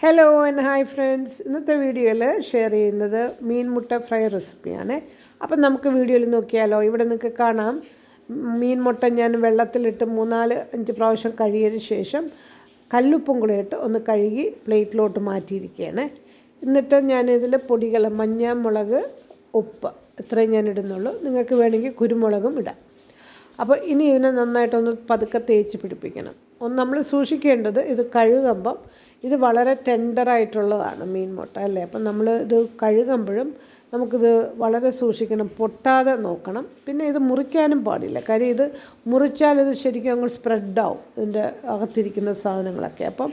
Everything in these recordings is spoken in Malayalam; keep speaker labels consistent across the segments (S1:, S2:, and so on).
S1: Hello and hi friends. ഇന്നത്തെ വീഡിയോയിൽ ഷെയർ ചെയ്യുന്നത് മീൻ മുട്ട ഫ്രൈ റെസിപ്പിയാണ്. അപ്പം നമുക്ക് വീഡിയോയിൽ നോക്കിയാലോ. ഇവിടെ നിങ്ങൾക്ക് കാണാം, മീൻ മുട്ട ഞാൻ വെള്ളത്തിലിട്ട് 3-4-5 പ്രാവശ്യം കഴുകിയതിന് ശേഷം കല്ലുപ്പും കൂടെ ഇട്ട് ഒന്ന് കഴുകി പ്ലേറ്റിലോട്ട് മാറ്റിയിരിക്കുകയാണ്. എന്നിട്ട് ഞാനിതിൽ പൊടികൾ മഞ്ഞ, മുളക്, ഉപ്പ് ഇത്രയും ഞാൻ ഇടുന്നുള്ളൂ. നിങ്ങൾക്ക് വേണമെങ്കിൽ കുരുമുളകും ഇടാം. അപ്പോൾ ഇനി ഇതിനെ നന്നായിട്ടൊന്ന് പതുക്കെ തേച്ച് പിടിപ്പിക്കണം. നമ്മൾ സൂക്ഷിക്കേണ്ടത്, ഇത് കഴുകുമ്പം ഇത് വളരെ ടെൻഡറായിട്ടുള്ളതാണ് മീൻ മുട്ട അല്ലേ. അപ്പം നമ്മൾ ഇത് കഴുകുമ്പോഴും നമുക്കിത് വളരെ സൂക്ഷിക്കണം, പൊട്ടാതെ നോക്കണം. പിന്നെ ഇത് മുറിക്കാനും പാടില്ല, കാര്യം ഇത് മുറിച്ചാൽ ഇത് ശരിക്കും അങ്ങ് സ്പ്രെഡാവും ഇതിൻ്റെ അകത്തിരിക്കുന്ന സാധനങ്ങളൊക്കെ. അപ്പം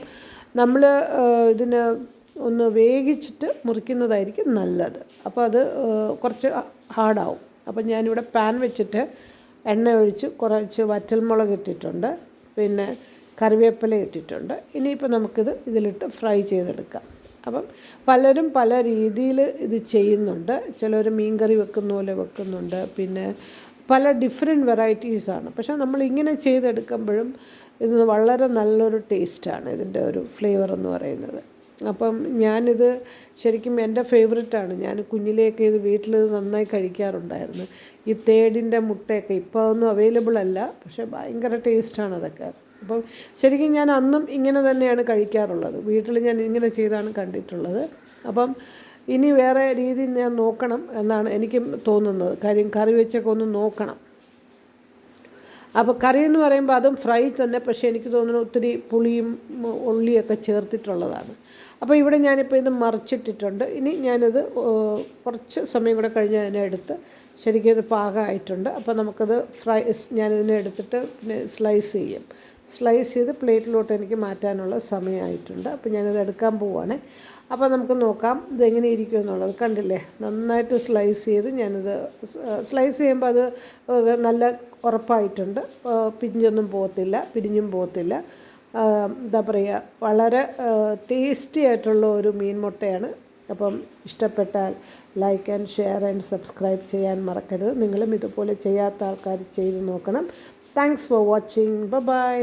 S1: നമ്മൾ ഇതിന് ഒന്ന് വേവിച്ചിട്ട് മുറിക്കുന്നതായിരിക്കും നല്ലത്. അപ്പോൾ അത് കുറച്ച് ഹാർഡാവും. അപ്പം ഞാനിവിടെ പാൻ വെച്ചിട്ട് എണ്ണ ഒഴിച്ച് കുറച്ച് വറ്റൽമുളക് ഇട്ടിട്ടുണ്ട്, പിന്നെ കറിവേപ്പില ഇട്ടിട്ടുണ്ട്. ഇനിയിപ്പോൾ നമുക്കിത് ഇതിലിട്ട് ഫ്രൈ ചെയ്തെടുക്കാം. അപ്പം പലരും പല രീതിയിൽ ഇത് ചെയ്യുന്നുണ്ട്. ചിലർ മീൻ കറി വെക്കുന്ന പോലെ വെക്കുന്നുണ്ട്, പിന്നെ പല ഡിഫറെൻറ്റ് വെറൈറ്റീസാണ്. പക്ഷേ നമ്മളിങ്ങനെ ചെയ്തെടുക്കുമ്പോഴും ഇത് വളരെ നല്ലൊരു ടേസ്റ്റാണ്, ഇതിൻ്റെ ഒരു ഫ്ലേവർ എന്ന് പറയുന്നത്. അപ്പം ഞാനിത് ശരിക്കും എൻ്റെ ഫേവററ്റാണ്. ഞാൻ കുഞ്ഞിലേക്ക് ഇത് വീട്ടിൽ നന്നായി കഴിക്കാറുണ്ടായിരുന്നു. ഈ തേടിൻ്റെ മുട്ടയൊക്കെ ഇപ്പോൾ ഒന്നും അവൈലബിൾ അല്ല, പക്ഷേ ഭയങ്കര ടേസ്റ്റാണ് അതൊക്കെ. അപ്പം ശരിക്കും ഞാൻ അന്നും ഇങ്ങനെ തന്നെയാണ് കഴിക്കാറുള്ളത്. വീട്ടിൽ ഞാൻ ഇങ്ങനെ ചെയ്താണ് കണ്ടിട്ടുള്ളത്. അപ്പം ഇനി വേറെ രീതി ഞാൻ നോക്കണം എന്നാണ് എനിക്ക് തോന്നുന്നത്. കാര്യം കറി വെച്ചൊക്കെ ഒന്ന് നോക്കണം. അപ്പോൾ കറി എന്ന് പറയുമ്പോൾ അതും ഫ്രൈ തന്നെ, പക്ഷേ എനിക്ക് തോന്നുന്നു ഒത്തിരി പുളിയും ഉള്ളിയൊക്കെ ചേർത്തിട്ടുള്ളതാണ്. അപ്പോൾ ഇവിടെ ഞാനിപ്പോൾ ഇത് മറിച്ചിട്ടിട്ടുണ്ട്. ഇനി ഞാനിത് കുറച്ച് സമയം കൂടെ കഴിഞ്ഞ് അതിനെ എടുത്ത് ശരിക്കും ഇത് പാകമായിട്ടുണ്ട്. അപ്പോൾ നമുക്കത് ഞാനിതിനെ എടുത്തിട്ട് പിന്നെ സ്ലൈസ് ചെയ്ത് പ്ലേറ്റിലോട്ട് എനിക്ക് മാറ്റാനുള്ള സമയമായിട്ടുണ്ട്. അപ്പോൾ ഞാനിത് എടുക്കാൻ പോവുകയാണ്. അപ്പോൾ നമുക്ക് നോക്കാം ഇതെങ്ങനെ ഇരിക്കും എന്നുള്ളത്. കണ്ടില്ലേ, നന്നായിട്ട് സ്ലൈസ് ചെയ്ത് ഞാനിത് സ്ലൈസ് ചെയ്യുമ്പോൾ അത് നല്ല ഉറപ്പായിട്ടുണ്ട്. പിരിഞ്ഞും പോകത്തില്ല. എന്താ പറയുക, വളരെ ടേസ്റ്റി ആയിട്ടുള്ള ഒരു മീൻ മുട്ടയാണ്. അപ്പം ഇഷ്ടപ്പെട്ടാൽ like and share and subscribe ചെയ്യാൻ മറക്കരുത്. നിങ്ങളും ഇതുപോലെ ചെയ്യാത്ത ആൾക്കാർ ചെയ്ത് നോക്കണം. Thanks for watching. ബൈ.